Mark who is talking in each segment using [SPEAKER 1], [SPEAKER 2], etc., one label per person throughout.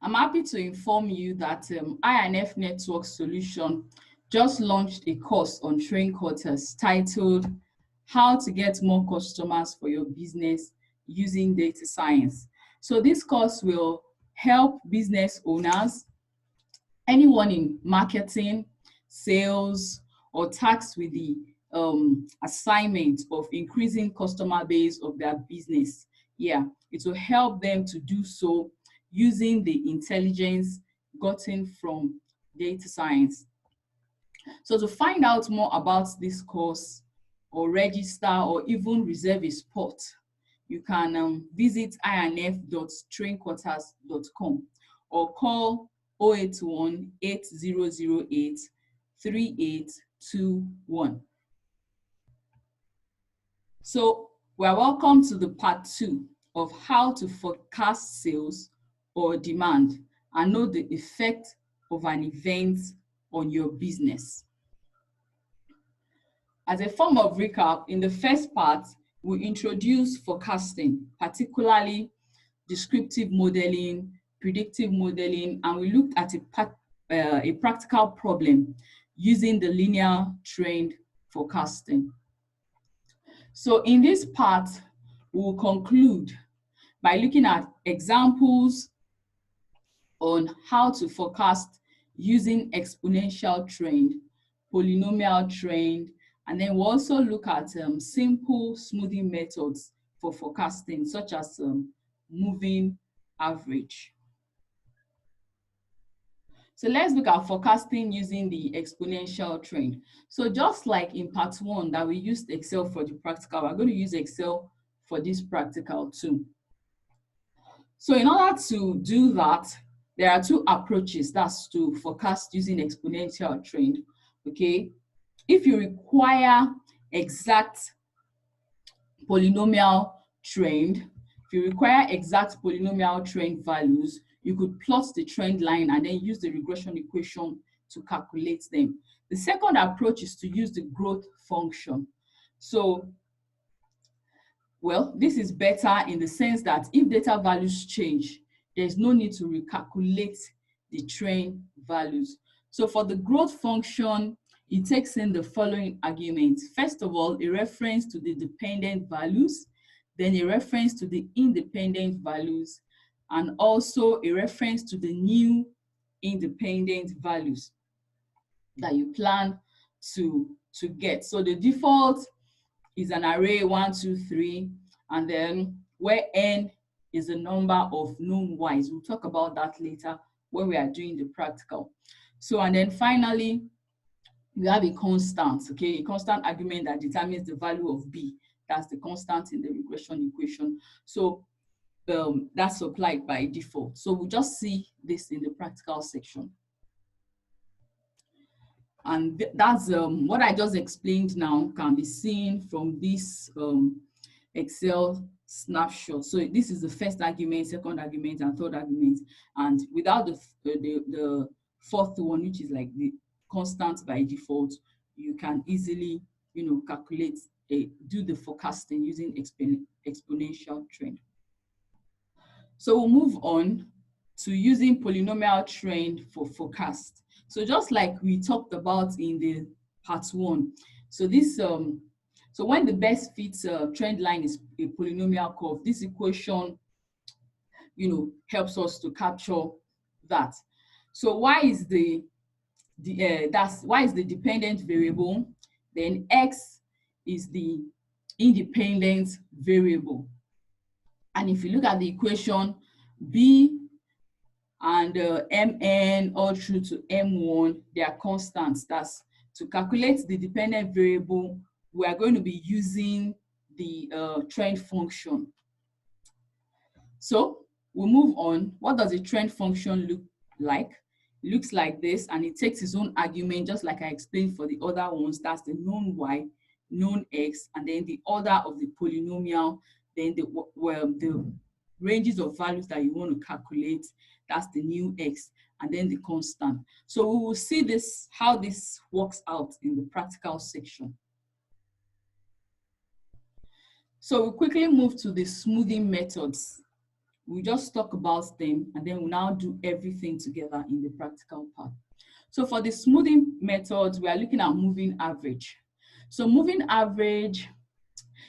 [SPEAKER 1] I'm happy to inform you that INF Network Solution just launched a course on train quarters titled How to Get More Customers for Your Business Using Data Science. So this course will help business owners, anyone in marketing, sales, or tasked with the assignment of increasing customer base of their business. Yeah, it will help them to do so using the intelligence gotten from data science. So to find out more about this course or register or even reserve a spot, you can visit inf.trainquarters.com or call 081 8008 3821. So we are welcome to the part 2 of how to forecast sales or demand and know the effect of an event on your business. As a form of recap, in the first part, we introduced forecasting, particularly descriptive modeling, predictive modeling, and we looked at a practical problem using the linear trend forecasting. So in this part, we'll conclude by looking at examples on how to forecast using exponential trend, polynomial trend, and then we'll also look at simple smoothing methods for forecasting, such as moving average. So let's look at forecasting using the exponential trend. So just like in part 1 that we used Excel for the practical, we're going to use Excel for this practical too. So in order to do that, there are 2 approaches. That's to forecast using exponential trend, okay? If you require exact polynomial trend, values, you could plot the trend line and then use the regression equation to calculate them. The second approach is to use the growth function. So, well, this is better in the sense that if data values change, there's no need to recalculate the trend values. So for the growth function, it takes in the following arguments. First of all, a reference to the dependent values, then a reference to the independent values, and also a reference to the new independent values that you plan to get. So the default is an array 1, 2, 3, and then where n is the number of known y's. We'll talk about that later when we are doing the practical. So, and then finally, we have a constant, okay, a constant argument that determines the value of b. That's the constant in the regression equation. So that's applied by default. So we'll just see this in the practical section. And that's what I just explained now can be seen from this Excel snapshot. So this is the first argument, second argument, and third argument. And without the fourth one, which is like the constant by default, you can easily, calculate, do the forecasting using exponential trend. So we'll move on to using polynomial trend for forecast. So just like we talked about in the part 1, so this so when the best fit trend line is a polynomial curve, this equation, helps us to capture that. So why is the dependent variable? Then x is the independent variable. And if you look at the equation, b and mn all through to m1, they are constants. That's to calculate the dependent variable, we are going to be using the trend function. So we'll move on. What does a trend function look like? It looks like this, and it takes its own argument, just like I explained for the other ones. That's the known y, known x, and then the order of the polynomial, then the ranges of values that you want to calculate, that's the new x, and then the constant. So we will see this, how this works out in the practical section. So we'll quickly move to the smoothing methods. we just talk about them and then we'll now do everything together in the practical part. So for the smoothing methods, we are looking at moving average. So moving average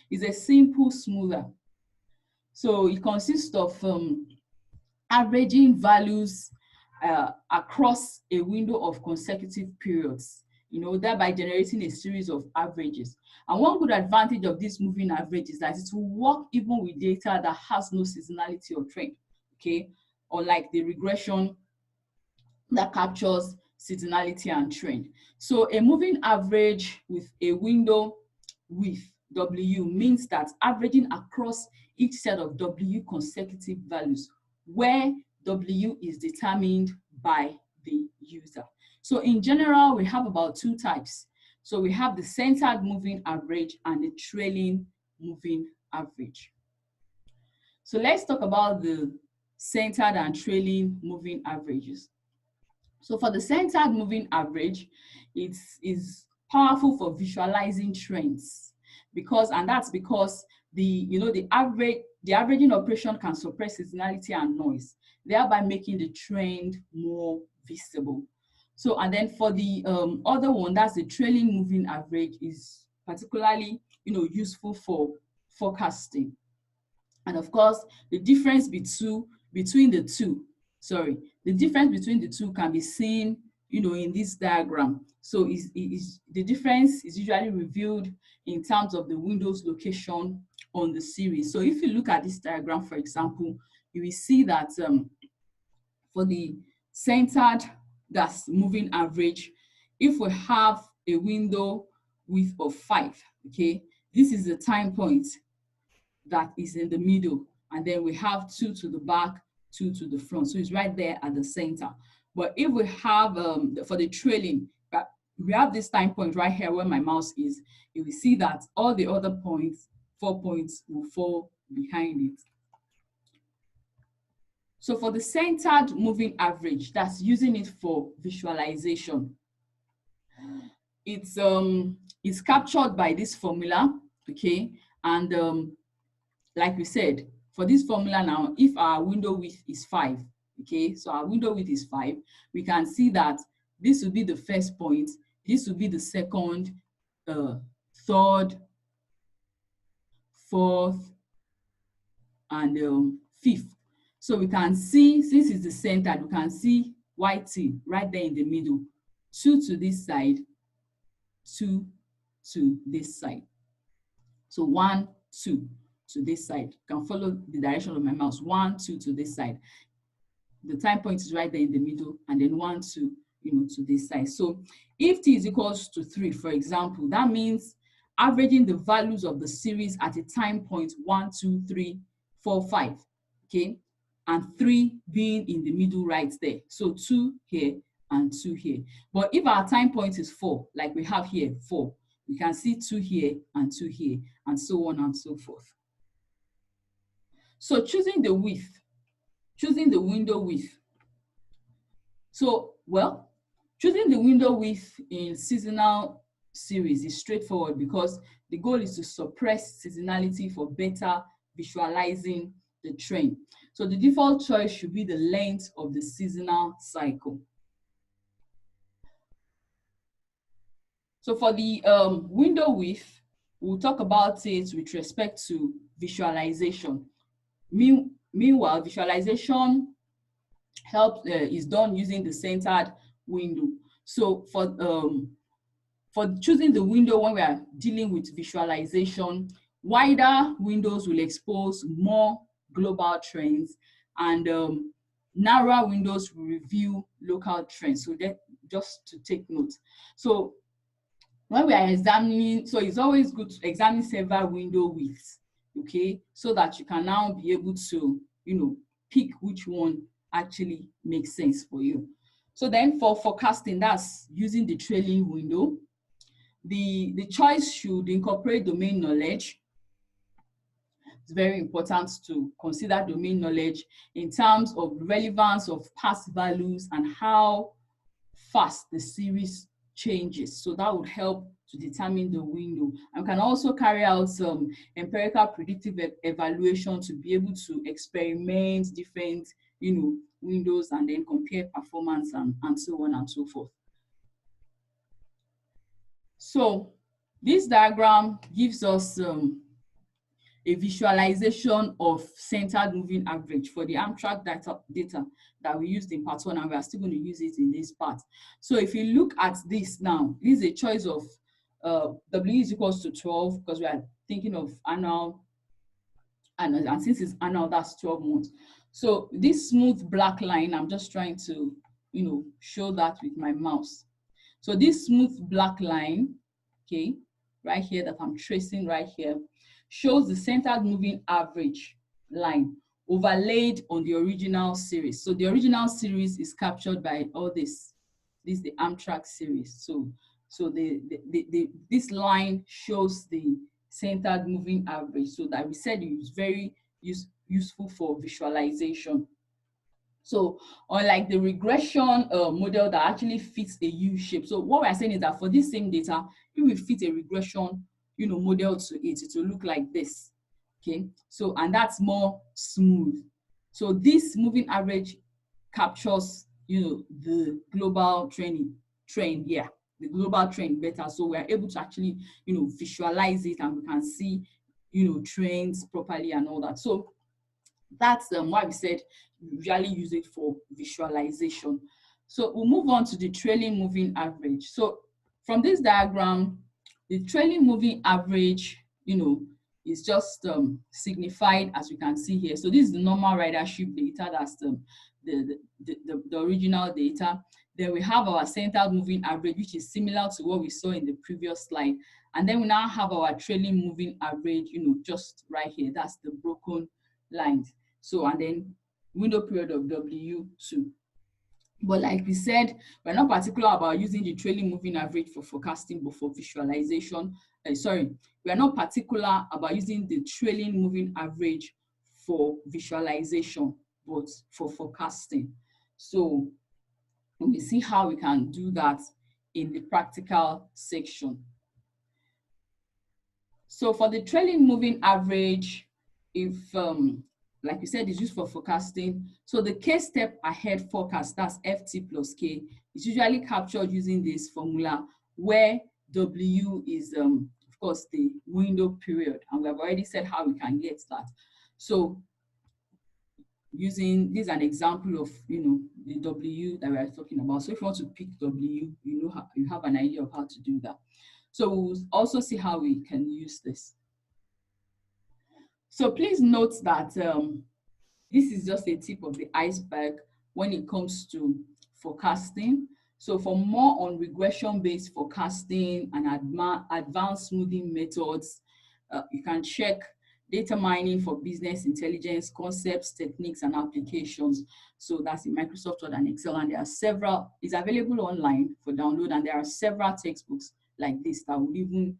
[SPEAKER 1] is a simple smoother. So it consists of averaging values across a window of consecutive periods, thereby generating a series of averages. And one good advantage of this moving average is that it will work even with data that has no seasonality or trend, okay? Unlike the regression that captures seasonality and trend. So a moving average with a window width W means that averaging across each set of W consecutive values where W is determined by the user. So in general, we have about two types. So we have the centered moving average and the trailing moving average. So let's talk about the centered and trailing moving averages. So for the centered moving average, it is powerful for visualizing trends and that's because the averaging operation can suppress seasonality and noise, thereby making the trend more visible. So and then for the other one, that's the trailing moving average, is particularly useful for forecasting. And of course, the difference between the two can be seen, in this diagram. So the difference is usually revealed in terms of the window's location on the series. So if you look at this diagram, for example, you will see that for the centered gas moving average, if we have a window width of 5, okay, this is the time point that is in the middle, and then we have 2 to the back, 2 to the front, so it's right there at the center. But if we have for the trailing, we have this time point right here where my mouse is, you will see that all the other points, 4 points, will fall behind it. So for the centered moving average, that's using it for visualization, it's captured by this formula, okay? And like we said, for this formula now, if our window width is 5, okay, so our window width is 5, we can see that this will be the first point, this will be the second, third, fourth, and fifth. So we can see, since it's the center, we can see YT right there in the middle, 2 to this side, 2 to this side. So 1, 2 to this side. You can follow the direction of my mouse. 1, 2 to this side. The time point is right there in the middle, and then 1, 2, to this side. So if t is equals to 3, for example, that means averaging the values of the series at a time point 1, 2, 3, 4, 5, okay, and 3 being in the middle right there. So 2 here and 2 here. But if our time point is 4, like we have here, 4, we can see 2 here and 2 here, and so on and so forth. So choosing the window width. So, well, choosing the window width in seasonal series is straightforward because the goal is to suppress seasonality for better visualizing the trend. So the default choice should be the length of the seasonal cycle. So for the window width, we'll talk about it with respect to visualization. Meanwhile, visualization is done using the centered window. So for choosing the window when we are dealing with visualization, wider windows will expose more global trends, and narrower windows will reveal local trends. So that just to take note. So when we are examining, so it's always good to examine several window widths, okay, so that you can now be able to, pick which one actually makes sense for you. So then for forecasting, that's using the trailing window. The choice should incorporate domain knowledge. It's very important to consider domain knowledge in terms of relevance of past values and how fast the series changes. So that would help to determine the window. And can also carry out some empirical predictive evaluation to be able to experiment different, windows and then compare performance and so on and so forth. So this diagram gives us a visualization of centered moving average for the Amtrak data that we used in part 1, and we are still going to use it in this part. So if you look at this now, this is a choice of W is equals to 12 because we are thinking of annual, and since it's annual, that's 12 months. So this smooth black line, I'm just trying to, show that with my mouse. So this smooth black line, okay, right here that I'm tracing right here, shows the centered moving average line overlaid on the original series. So the original series is captured by all this. This is the Amtrak series. So this line shows the centered moving average. So that we said it was very useful for visualization. So unlike the regression model that actually fits a U shape. So what we're saying is that for this same data, if we fit a regression, model to it, it will look like this. Okay, so and that's more smooth. So this moving average captures, the global trend, yeah, the global trend better. So we're able to actually, visualize it, and we can see, trends properly and all that. So that's why we said we usually use it for visualization. So we'll move on to the trailing moving average. So from this diagram, the trailing moving average, is just signified as you can see here. So this is the normal ridership data, that's the original data. Then we have our centered moving average, which is similar to what we saw in the previous slide. And then we now have our trailing moving average, just right here. That's the broken lines. So, and then window period of W2. But like we said, we're not particular about using the trailing moving average for forecasting, but for visualization. We are not particular about using the trailing moving average for visualization, but for forecasting. So we see how we can do that in the practical section. So for the trailing moving average, if like we said, it's used for forecasting. So the K step ahead forecast, that's FT plus K, is usually captured using this formula where W is, of course, the window period. And we have already said how we can get that. So using this is an example of, the W that we are talking about. So if you want to pick W, you have an idea of how to do that. So we'll also see how we can use this. So please note that this is just a tip of the iceberg when it comes to forecasting. So for more on regression-based forecasting and advanced smoothing methods, you can check Data Mining for Business Intelligence, Concepts, Techniques, and Applications. So that's in Microsoft Word and Excel, and there are several, it's available online for download, and there are several textbooks like this that will even,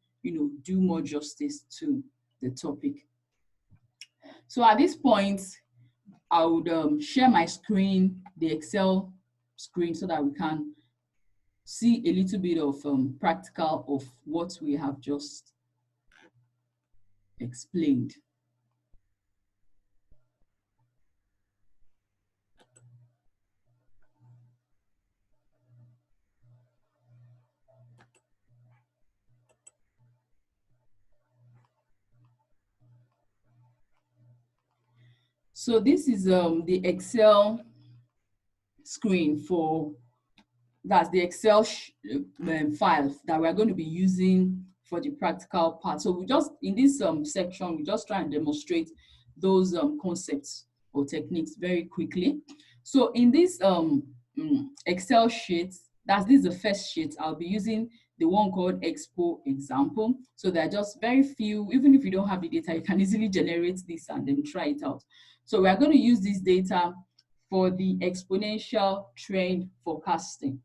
[SPEAKER 1] do more justice to the topic. So at this point, I would share my screen, the Excel screen, so that we can see a little bit of practical of what we have just explained. So this is the Excel screen for, that's the Excel file that we're going to be using for the practical part. So we just, in this section, we just try and demonstrate those concepts or techniques very quickly. So in this Excel sheet, this is the first sheet, I'll be using the one called Expo example. So there are just very few, even if you don't have the data, you can easily generate this and then try it out. So we are going to use this data for the exponential trend forecasting.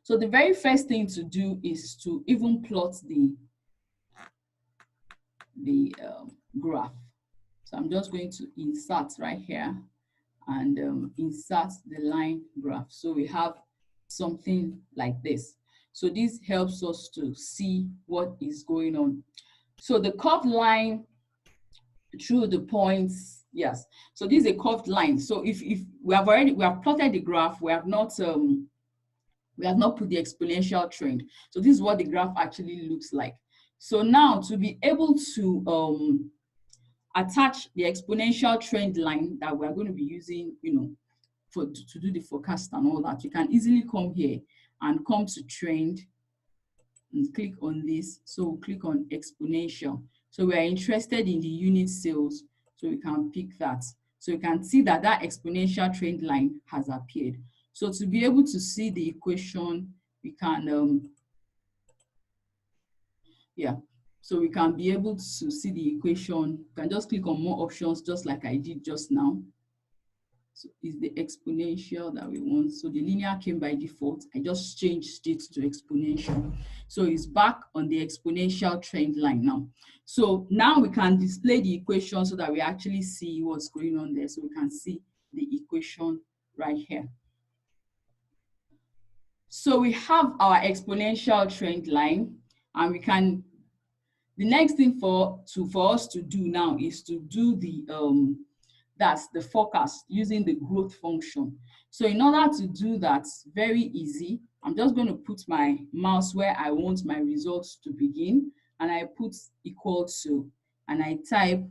[SPEAKER 1] So the very first thing to do is to even plot the graph. So I'm just going to insert right here and insert the line graph. So we have something like this. So this helps us to see what is going on. So the curved line through the points, yes. So this is a curved line. So if we have plotted the graph, we have not put the exponential trend. So this is what the graph actually looks like. So now to be able to attach the exponential trend line that we're going to be using, to do the forecast and all that, you can easily come here and come to trend and click on this. So we'll click on exponential. So we are interested in the unit sales, so we can pick that. So you can see that that exponential trend line has appeared. So to be able to see the equation, we can, so we can be able to see the equation. You can just click on more options, just like I did just now. So it's the exponential that we want. So the linear came by default. I just changed it to exponential. So it's back on the exponential trend line now. So now we can display the equation so that we actually see what's going on there. So we can see the equation right here. So we have our exponential trend line, and we can, the next thing for us to do now is to do the that's the forecast using the growth function. So in order to do that, very easy, I'm just going to put my mouse where I want my results to begin, and I put equal to, and I type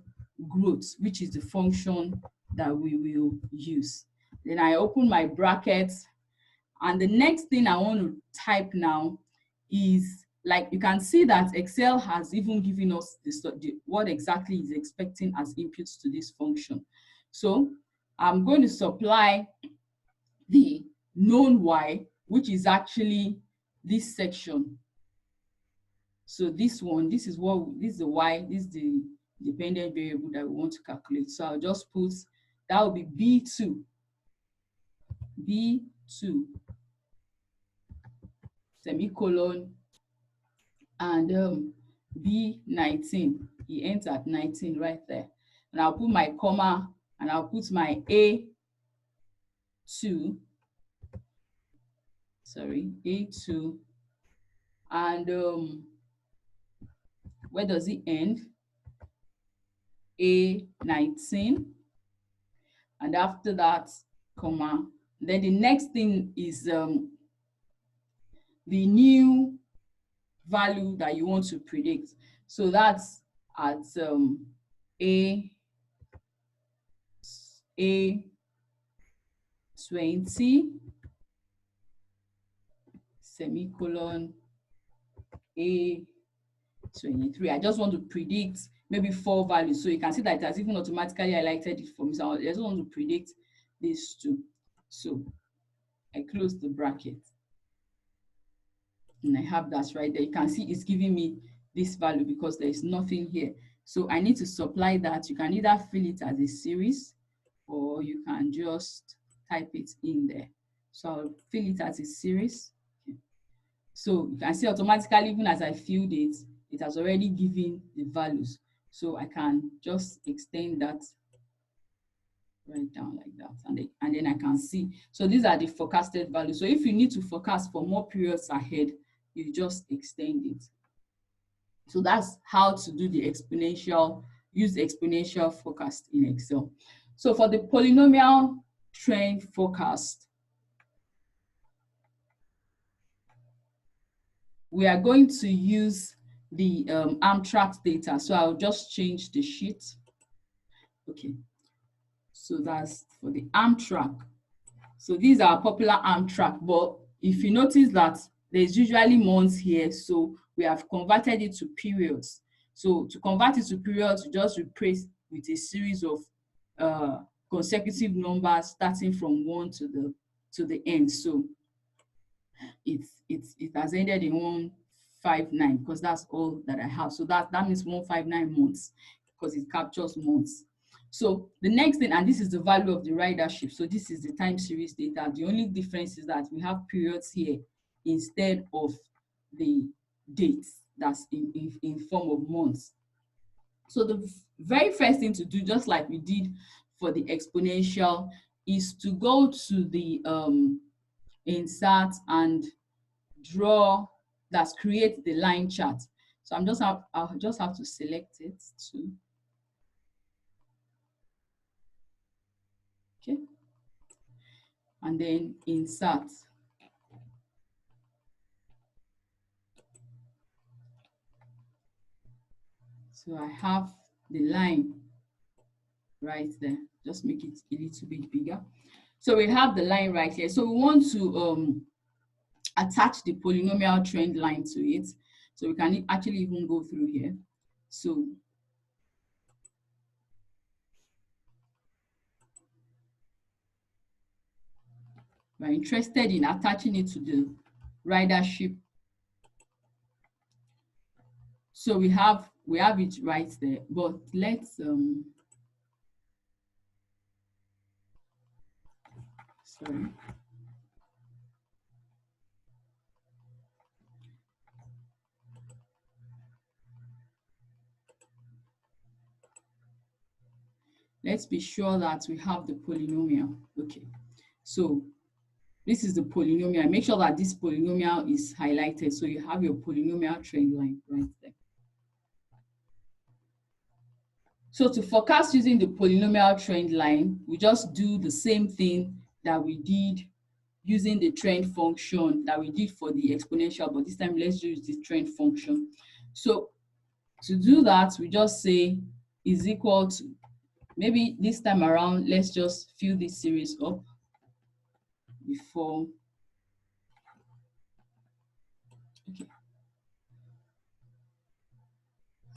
[SPEAKER 1] growth, which is the function that we will use. Then I open my brackets, and the next thing I want to type now is, like, you can see that Excel has even given us what exactly is expecting as inputs to this function. So I'm going to supply the known y, which is actually this section. So this one, this is the y, this is the dependent variable that we want to calculate. So I'll just put, that will be B2, semicolon, and B19, he ends at 19 right there. And I'll put my comma, and I'll put my A2, and where does it end? A19, and after that, comma. Then the next thing is the new value that you want to predict. So that's at A20, semicolon, A23. I just want to predict maybe 4 values. So you can see that it has even automatically highlighted it for me. So I just want to predict these two. So I close the bracket, and I have that right there. You can see it's giving me this value because there is nothing here. So I need to supply that. You can either fill it as a series, or you can just type it in there. So I'll fill it as a series. Okay. So you can see automatically, even as I filled it, it has already given the values. So I can just extend that right down like that, and then I can see. So these are the forecasted values. So if you need to forecast for more periods ahead, you just extend it. So that's how to do the use the exponential forecast in Excel. So for the polynomial trend forecast, we are going to use the Amtrak data. So I'll just change the sheet. Okay. So that's for the Amtrak. So these are popular Amtrak, but if you notice that there's usually months here, so we have converted it to periods. So to convert it to periods, you just replace with a series of consecutive numbers starting from 1 to the end. So it has ended in 159 because that's all that I have. So that means 159 months because it captures months. So the next thing, and this is the value of the ridership. So this is the time series data. The only difference is that we have periods here instead of the dates that's in form of months. So the very first thing to do, just like we did for the exponential, is to go to the insert, and draw, that's create the line chart. So I'll just have to select it too. Okay. And then insert. So I have the line right there. Just make it a little bit bigger. So we have the line right here. So we want to attach the polynomial trend line to it. So we can actually even go through here. So we're interested in attaching it to the ridership. So we have it right there, but let's sorry. Let's be sure that we have the polynomial. Okay, so this is the polynomial. Make sure that this polynomial is highlighted, so you have your polynomial trend line right there. So to forecast using the polynomial trend line, we just do the same thing that we did using the trend function that we did for the exponential, but this time let's use the trend function. So to do that, we just say is equal to, maybe this time around, let's just fill this series up before. Okay.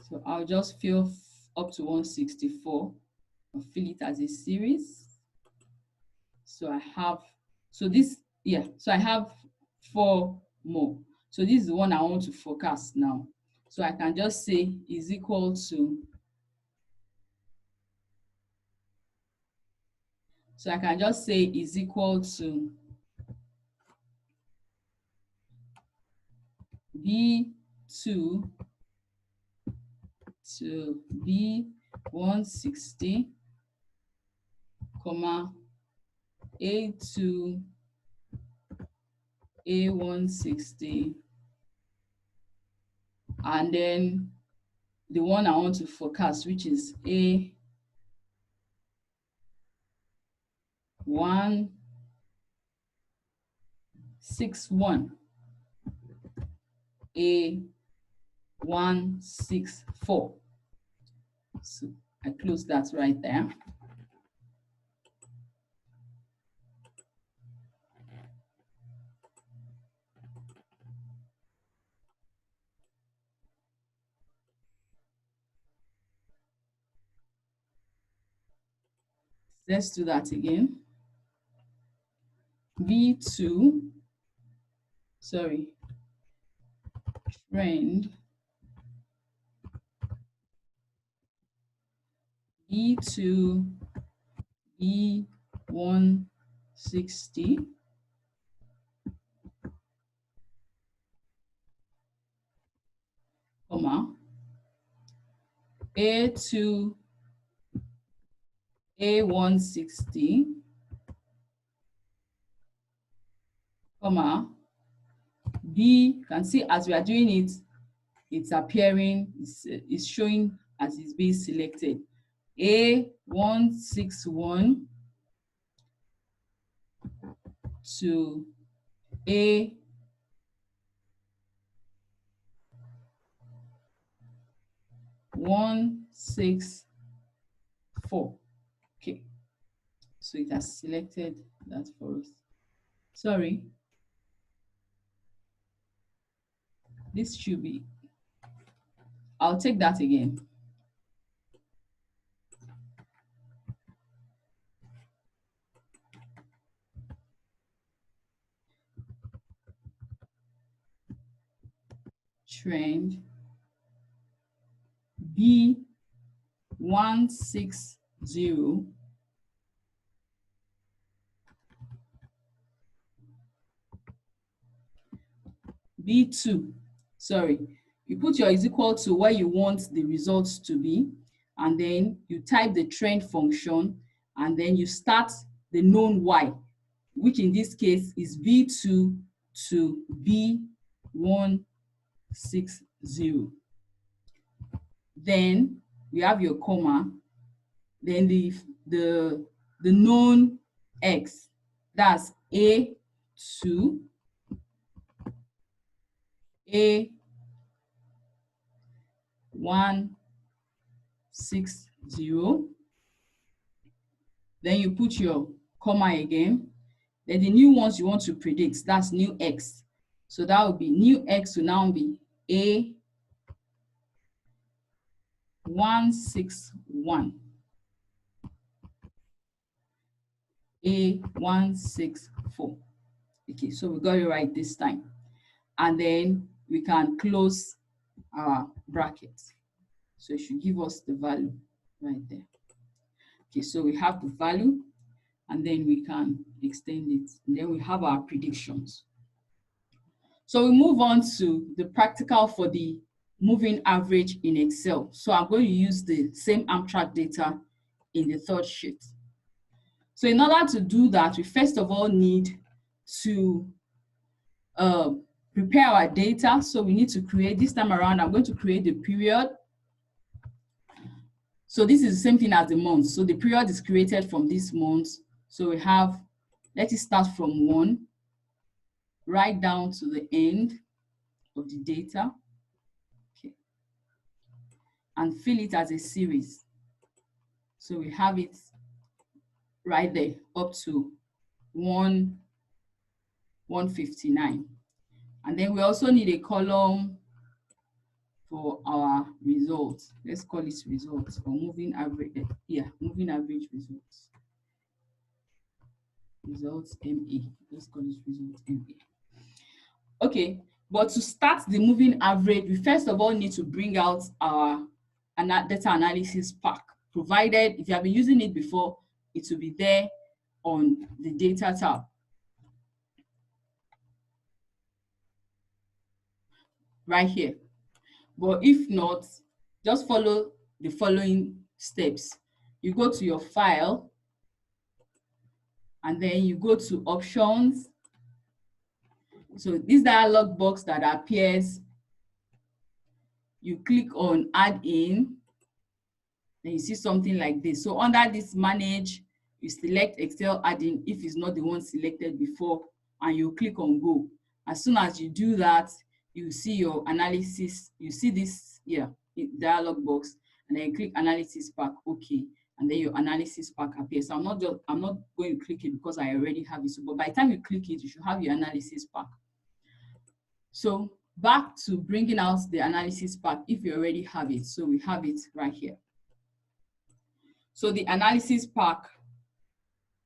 [SPEAKER 1] So I'll just fill up to 164 and fill it as a series. So I have, so this, yeah, so I have 4 more. So this is the one I want to forecast now. So I can just say is equal to, so I can just say is equal to B2 to B160, comma, A2, A160, and then the one I want to forecast, which is A161, A164. So I close that right there. Let's do that again. V2, sorry, trend B2, B160, comma, A2, A160, comma, B, you can see as we are doing it, it's appearing, it's showing as it's being selected. A161 to A164. Okay, so it has selected that for us. Sorry, this should be, I'll take that again. Trend B160 B2, sorry, you put your is equal to where you want the results to be, and then you type the trend function, and then you start the known y, which in this case is B2 to B160. Then we have your comma, then the known X, that's A2, A160. Then you put your comma again. Then the new ones you want to predict, that's new X. So that would be new X will now be A161. A164. Okay, so we got it right this time. And then we can close our bracket. So it should give us the value right there. Okay, so we have the value, and then we can extend it. And then we have our predictions. So we move on to the practical for the moving average in Excel. So I'm going to use the same Amtrak data in the third sheet. So in order to do that, we first of all need to prepare our data. So we need to create, this time around, I'm going to create the period. So this is the same thing as the month. So the period is created from this month. So we have, let it start from 1, right down to the end of the data. Okay. And fill it as a series. So we have it right there up to 159. And then we also need a column for our results. Let's call it results or moving average. Yeah, moving average results. Results MA. Let's call it results MA. Okay, but to start the moving average, we first of all need to bring out our data analysis pack. Provided if you have been using it before, it will be there on the data tab. Right here. But if not, just follow the following steps. You go to your file, and then you go to options. So this dialog box that appears, you click on add in, then you see something like this. So under this manage, you select Excel add-in if it's not the one selected before, and you click on go. As soon as you do that, you see your analysis, you see this here, dialog box, and then you click analysis pack, okay, and then your analysis pack appears. So I'm not going to click it because I already have it. So, but by the time you click it, you should have your analysis pack. So back to bringing out the analysis pack if you already have it. So we have it right here. So the analysis pack,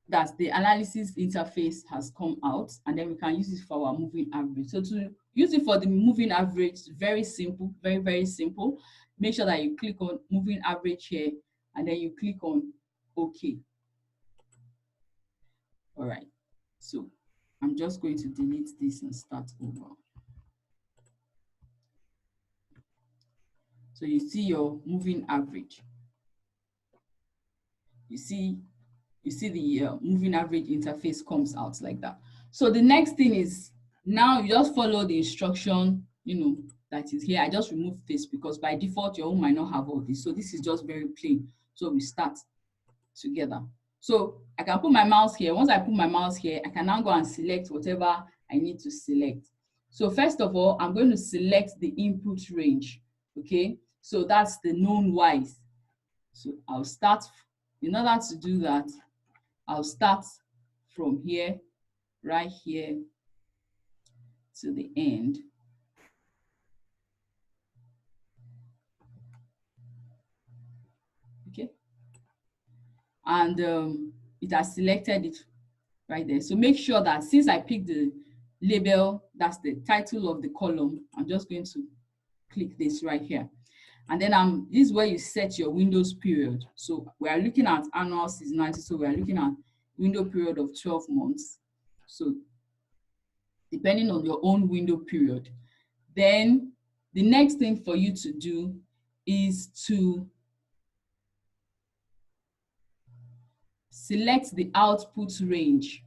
[SPEAKER 1] that's the analysis interface, has come out, and then we can use it for our moving average. So to use it for the moving average, very simple, very, very simple. Make sure that you click on moving average here, and then you click on OK. All right, so I'm just going to delete this and start over. So you see your moving average. You see the moving average interface comes out like that. So the next thing is, now you just follow the instruction, that is here. I just removed this because by default your own might not have all this. So this is just very plain. So we start together. So I can put my mouse here. Once I put my mouse here, I can now go and select whatever I need to select. So first of all, I'm going to select the input range. Okay, so that's the known Y's. So I'll start, in order to do that, I'll start from here, right here to the end. Okay. And it has selected it right there. So make sure that since I picked the label, that's the title of the column, I'm just going to click this right here. And then this is where you set your Windows period. So we are looking at annual seasonality. So we are looking at window period of 12 months. So depending on your own window period. Then the next thing for you to do is to select the output range.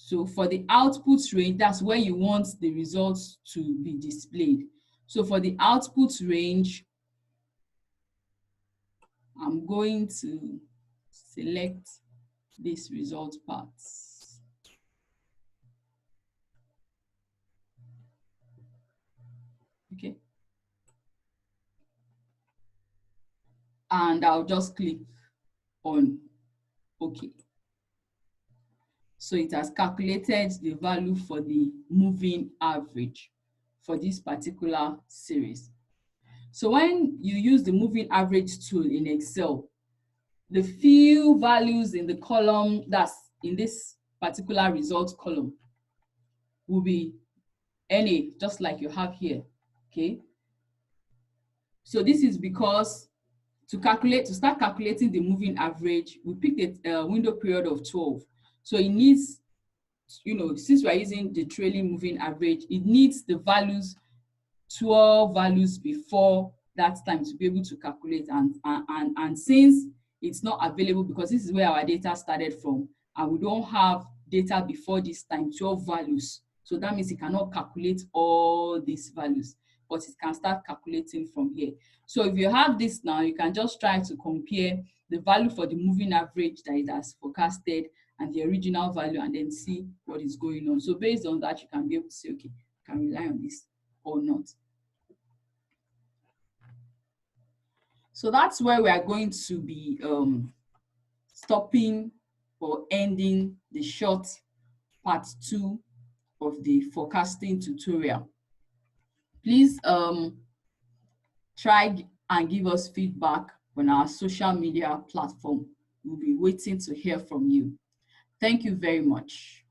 [SPEAKER 1] So for the output range, that's where you want the results to be displayed. So for the output range, I'm going to select this result part. Okay. And I'll just click on OK. So it has calculated the value for the moving average for this particular series. So when you use the moving average tool in Excel, the few values in the column that's in this particular results column will be NA, just like you have here, okay? So this is because to start calculating the moving average, we picked a window period of 12. So it needs, since we're using the trailing moving average, it needs the values, 12 values before that time to be able to calculate. And since it's not available, because this is where our data started from, and we don't have data before this time, 12 values. So that means it cannot calculate all these values, but it can start calculating from here. So if you have this now, you can just try to compare the value for the moving average that it has forecasted and the original value, and then see what is going on. So based on that, you can be able to say, okay, I can rely on this or not. So that's where we are going to be stopping or ending the short part 2 of the forecasting tutorial. Please try and give us feedback on our social media platform. We'll be waiting to hear from you. Thank you very much.